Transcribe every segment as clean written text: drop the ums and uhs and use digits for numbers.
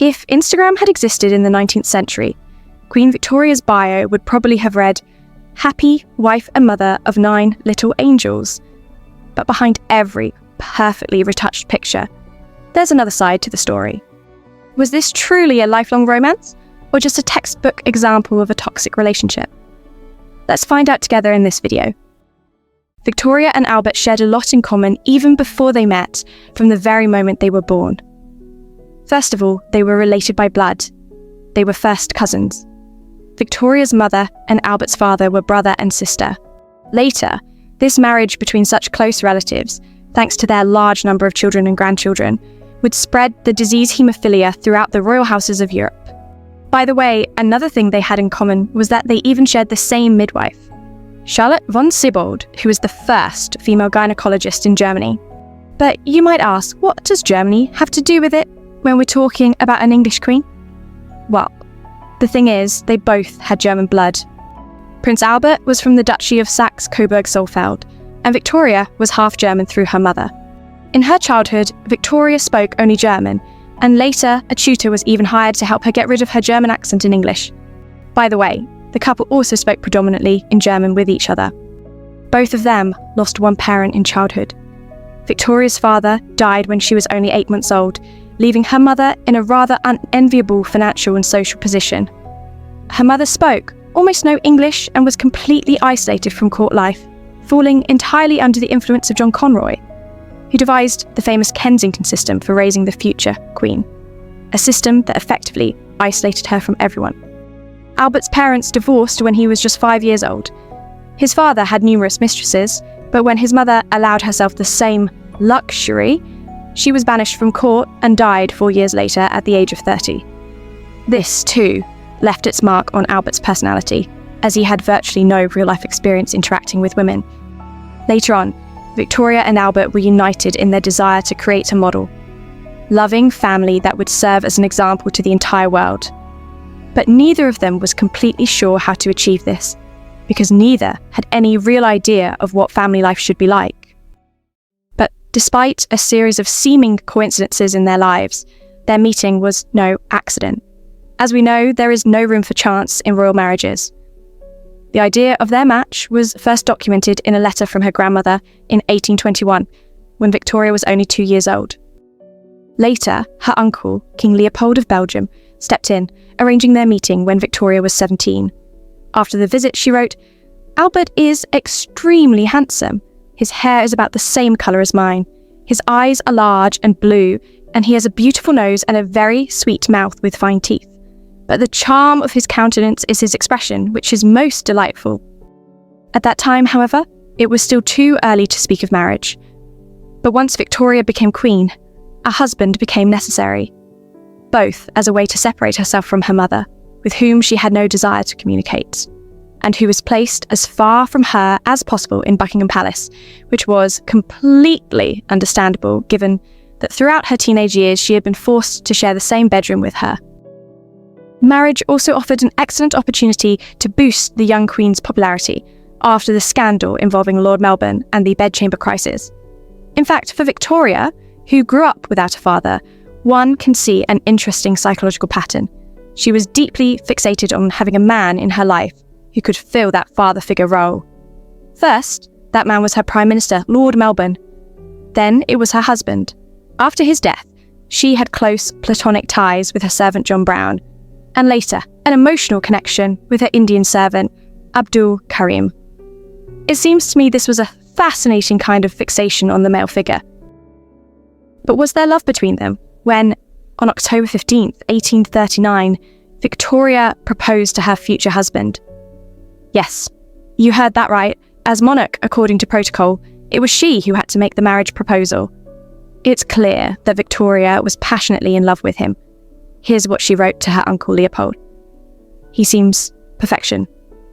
If Instagram had existed in the 19th century, Queen Victoria's bio would probably have read, "Happy wife and mother of 9 little angels." But behind every perfectly retouched picture, there's another side to the story. Was this truly a lifelong romance, or just a textbook example of a toxic relationship? Let's find out together in this video. Victoria and Albert shared a lot in common even before they met, from the very moment they were born. First of all, they were related by blood. They were first cousins. Victoria's mother and Albert's father were brother and sister. Later, this marriage between such close relatives, thanks to their large number of children and grandchildren, would spread the disease haemophilia throughout the royal houses of Europe. By the way, another thing they had in common was that they even shared the same midwife, Charlotte von Siebold, who was the first female gynecologist in Germany. But you might ask, what does Germany have to do with it when we're talking about an English queen? Well, the thing is, they both had German blood. Prince Albert was from the Duchy of Saxe-Coburg-Saalfeld, and Victoria was half German through her mother. In her childhood, Victoria spoke only German, and later a tutor was even hired to help her get rid of her German accent in English. By the way, the couple also spoke predominantly in German with each other. Both of them lost one parent in childhood. Victoria's father died when she was only 8 months old, leaving her mother in a rather unenviable financial and social position. Her mother spoke almost no English and was completely isolated from court life, falling entirely under the influence of John Conroy, who devised the famous Kensington system for raising the future queen, a system that effectively isolated her from everyone. Albert's parents divorced when he was just 5 years old. His father had numerous mistresses, but when his mother allowed herself the same luxury, she was banished from court and died 4 years later at the age of 30. This, too, left its mark on Albert's personality, as he had virtually no real-life experience interacting with women. Later on, Victoria and Albert were united in their desire to create a model, loving family that would serve as an example to the entire world. But neither of them was completely sure how to achieve this, because neither had any real idea of what family life should be like. But despite a series of seeming coincidences in their lives, their meeting was no accident. As we know, there is no room for chance in royal marriages. The idea of their match was first documented in a letter from her grandmother in 1821, when Victoria was only 2 years old. Later, her uncle, King Leopold of Belgium, stepped in, arranging their meeting when Victoria was 17. After the visit, she wrote, "Albert is extremely handsome. His hair is about the same colour as mine. His eyes are large and blue, and he has a beautiful nose and a very sweet mouth with fine teeth. But the charm of his countenance is his expression, which is most delightful." At that time, however, it was still too early to speak of marriage. But once Victoria became queen, a husband became necessary, both as a way to separate herself from her mother, with whom she had no desire to communicate, and who was placed as far from her as possible in Buckingham Palace, which was completely understandable given that throughout her teenage years she had been forced to share the same bedroom with her. Marriage also offered an excellent opportunity to boost the young queen's popularity after the scandal involving Lord Melbourne and the bedchamber crisis. In fact, for Victoria, who grew up without a father, one can see an interesting psychological pattern. She was deeply fixated on having a man in her life who could fill that father figure role. First, that man was her Prime Minister, Lord Melbourne. Then it was her husband. After his death, she had close platonic ties with her servant John Brown, and later, an emotional connection with her Indian servant, Abdul Karim. It seems to me this was a fascinating kind of fixation on the male figure. But was there love between them when, on October 15th, 1839, Victoria proposed to her future husband? Yes, you heard that right. As monarch, according to protocol, it was she who had to make the marriage proposal. It's clear that Victoria was passionately in love with him. Here's what she wrote to her uncle Leopold. "He seems perfection,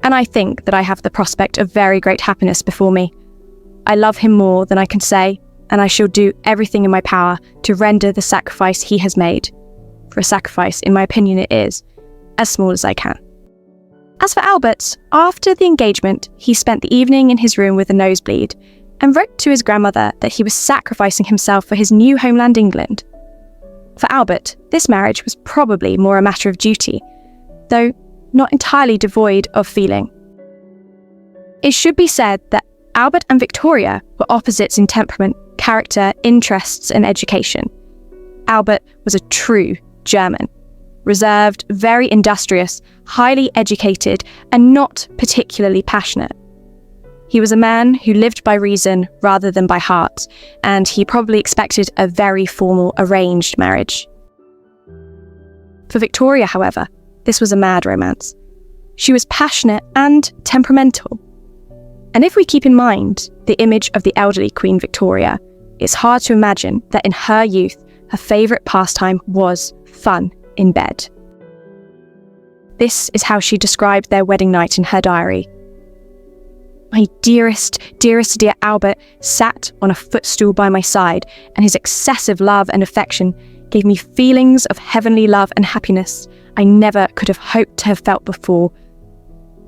and I think that I have the prospect of very great happiness before me. I love him more than I can say, and I shall do everything in my power to render the sacrifice he has made. For a sacrifice, in my opinion it is, as small as I can." As for Albert, after the engagement, he spent the evening in his room with a nosebleed and wrote to his grandmother that he was sacrificing himself for his new homeland, England. For Albert, this marriage was probably more a matter of duty, though not entirely devoid of feeling. It should be said that Albert and Victoria were opposites in temperament, character, interests, and education. Albert was a true German, reserved, very industrious, highly educated, and not particularly passionate. He was a man who lived by reason rather than by heart, and he probably expected a very formal arranged marriage. For Victoria, however, this was a mad romance. She was passionate and temperamental. And if we keep in mind the image of the elderly Queen Victoria, it's hard to imagine that in her youth, her favourite pastime was fun in bed. This is how she described their wedding night in her diary. My dearest dear Albert sat on a footstool by my side, and his excessive love and affection gave me feelings of heavenly love and happiness I never could have hoped to have felt before.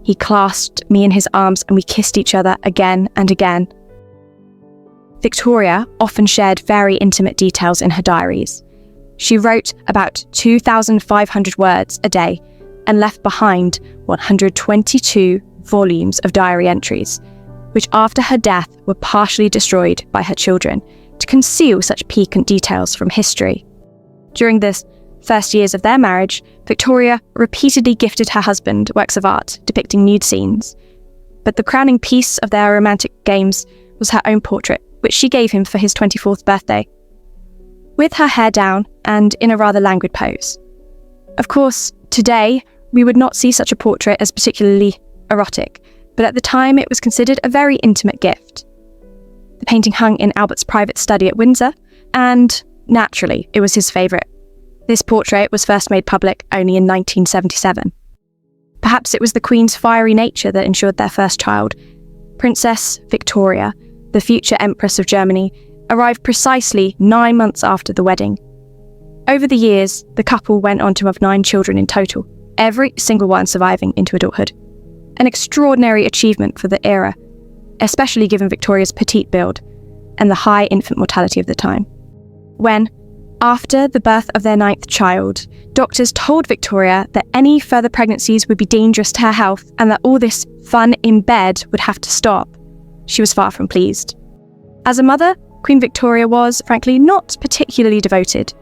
He clasped me in his arms and we kissed each other again and again. Victoria often shared very intimate details in her diaries. She wrote about 2,500 words a day and left behind 122 volumes of diary entries, which after her death were partially destroyed by her children to conceal such piquant details from history. During the first years of their marriage, Victoria repeatedly gifted her husband works of art depicting nude scenes, but the crowning piece of their romantic games was her own portrait, which she gave him for his 24th birthday, with her hair down and in a rather languid pose. Of course, today, we would not see such a portrait as particularly erotic, but at the time it was considered a very intimate gift. The painting hung in Albert's private study at Windsor, and naturally, it was his favourite. This portrait was first made public only in 1977. Perhaps it was the Queen's fiery nature that ensured their first child. Princess Victoria, the future Empress of Germany, arrived precisely 9 months after the wedding. Over the years, the couple went on to have 9 children in total, every single one surviving into adulthood. An extraordinary achievement for the era, especially given Victoria's petite build and the high infant mortality of the time. When, after the birth of their 9th child, doctors told Victoria that any further pregnancies would be dangerous to her health and that all this fun in bed would have to stop, she was far from pleased. As a mother, Queen Victoria was, frankly, not particularly devoted.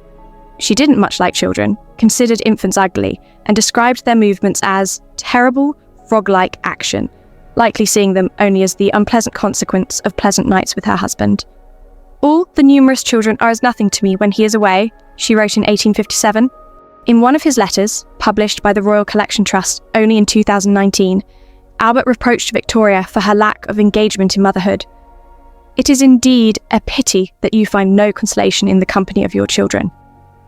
She didn't much like children, considered infants ugly, and described their movements as terrible, frog-like action, likely seeing them only as the unpleasant consequence of pleasant nights with her husband. All the numerous children are as nothing to me when he is away, she wrote in 1857. In one of his letters, published by the Royal Collection Trust only in 2019, Albert reproached Victoria for her lack of engagement in motherhood. It is indeed a pity that you find no consolation in the company of your children.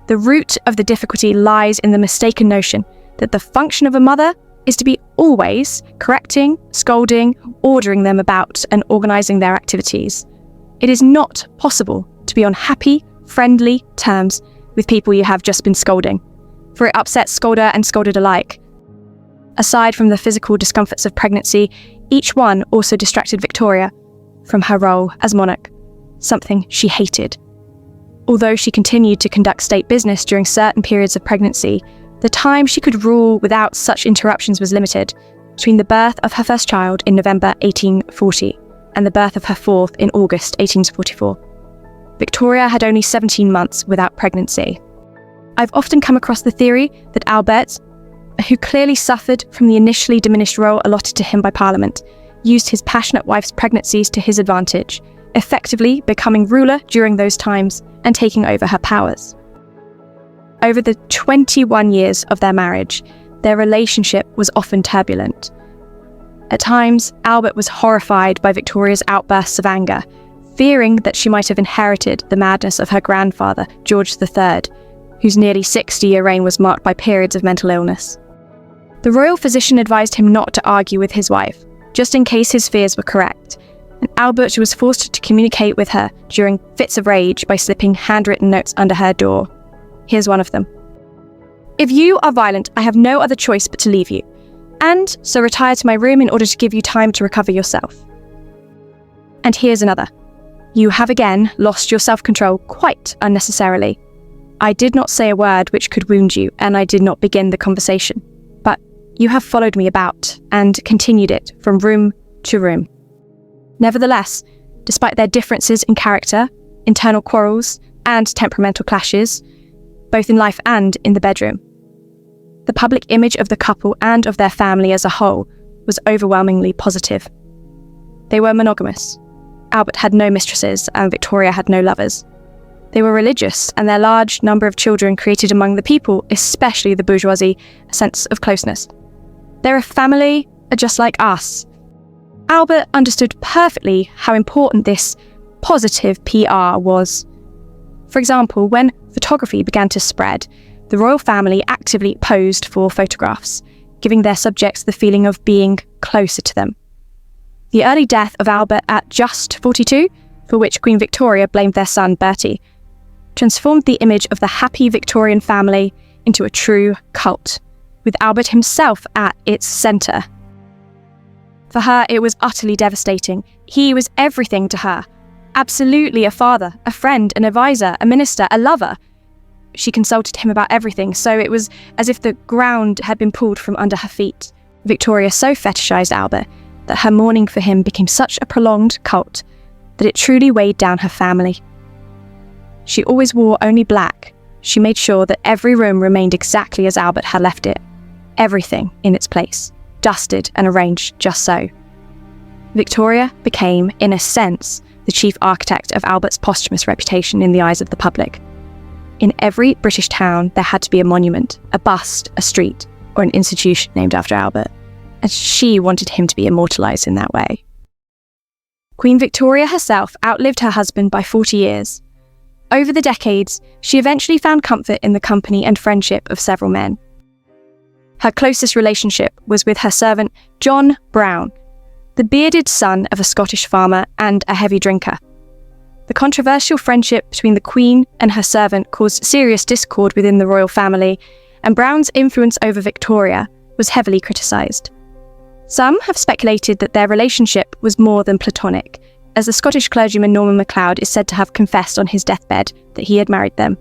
The root of the difficulty lies in the mistaken notion that the function of a mother is to be always correcting, scolding, ordering them about and organising their activities. It is not possible to be on happy, friendly terms with people you have just been scolding, for it upsets scolder and scolded alike. Aside from the physical discomforts of pregnancy, each one also distracted Victoria from her role as monarch, something she hated. Although she continued to conduct state business during certain periods of pregnancy, the time she could rule without such interruptions was limited between the birth of her first child in November 1840 and the birth of her fourth in August 1844. Victoria had only 17 months without pregnancy. I've often come across the theory that Albert, who clearly suffered from the initially diminished role allotted to him by Parliament, used his passionate wife's pregnancies to his advantage, effectively becoming ruler during those times and taking over her powers. Over the 21 years of their marriage, their relationship was often turbulent. At times, Albert was horrified by Victoria's outbursts of anger, fearing that she might have inherited the madness of her grandfather, George III, whose nearly 60-year reign was marked by periods of mental illness. The royal physician advised him not to argue with his wife, just in case his fears were correct, and Albert was forced to communicate with her during fits of rage by slipping handwritten notes under her door. Here's one of them. "If you are violent, I have no other choice but to leave you, and so retire to my room in order to give you time to recover yourself." And here's another. "You have again lost your self-control quite unnecessarily. I did not say a word which could wound you, and I did not begin the conversation. But you have followed me about, and continued it from room to room. Nevertheless, despite their differences in character, internal quarrels, and temperamental clashes, both in life and in the bedroom, the public image of the couple and of their family as a whole was overwhelmingly positive. They were monogamous. Albert had no mistresses, and Victoria had no lovers. They were religious, and their large number of children created among the people, especially the bourgeoisie, a sense of closeness. They're a family just like us. Albert understood perfectly how important this positive PR was. For example, when photography began to spread, the royal family actively posed for photographs, giving their subjects the feeling of being closer to them. The early death of Albert at just 42, for which Queen Victoria blamed their son Bertie, transformed the image of the happy Victorian family into a true cult, with Albert himself at its centre. For her, it was utterly devastating. He was everything to her. Absolutely a father, a friend, an advisor, a minister, a lover. She consulted him about everything, so it was as if the ground had been pulled from under her feet. Victoria so fetishised Albert that her mourning for him became such a prolonged cult that it truly weighed down her family. She always wore only black. She made sure that every room remained exactly as Albert had left it, everything in its place, dusted and arranged just so. Victoria became, in a sense, the chief architect of Albert's posthumous reputation in the eyes of the public. In every British town, there had to be a monument, a bust, a street, or an institution named after Albert, and she wanted him to be immortalised in that way. Queen Victoria herself outlived her husband by 40 years. Over the decades, she eventually found comfort in the company and friendship of several men. Her closest relationship was with her servant John Brown, the bearded son of a Scottish farmer and a heavy drinker. The controversial friendship between the Queen and her servant caused serious discord within the royal family, and Brown's influence over Victoria was heavily criticised. Some have speculated that their relationship was more than platonic, as the Scottish clergyman Norman MacLeod is said to have confessed on his deathbed that he had married them.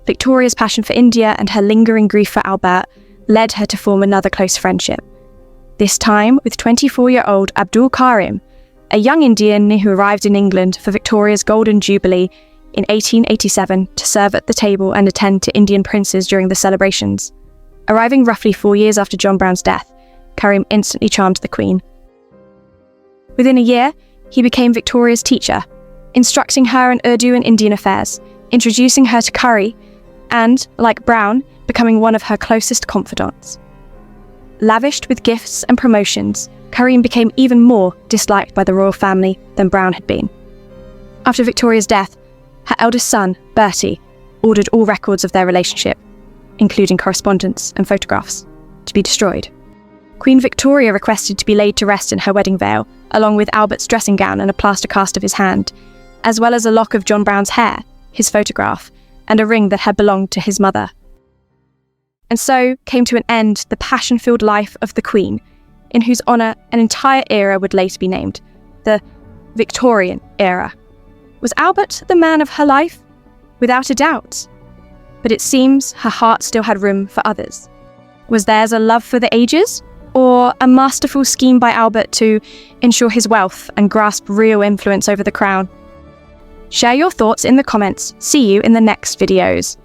Victoria's passion for India and her lingering grief for Albert led her to form another close friendship, this time with 24-year-old Abdul Karim, a young Indian who arrived in England for Victoria's Golden Jubilee in 1887 to serve at the table and attend to Indian princes during the celebrations. Arriving roughly 4 years after John Brown's death, Karim instantly charmed the Queen. Within a year, he became Victoria's teacher, instructing her in Urdu and Indian affairs, introducing her to curry, and, like Brown, becoming one of her closest confidants. Lavished with gifts and promotions, Karim became even more disliked by the royal family than Brown had been. After Victoria's death, her eldest son, Bertie, ordered all records of their relationship, including correspondence and photographs, to be destroyed. Queen Victoria requested to be laid to rest in her wedding veil, along with Albert's dressing gown and a plaster cast of his hand, as well as a lock of John Brown's hair, his photograph, and a ring that had belonged to his mother. And so came to an end the passion-filled life of the Queen, in whose honour an entire era would later be named, the Victorian era. Was Albert the man of her life? Without a doubt. But it seems her heart still had room for others. Was theirs a love for the ages, or a masterful scheme by Albert to ensure his wealth and grasp real influence over the crown? Share your thoughts in the comments. See you in the next videos.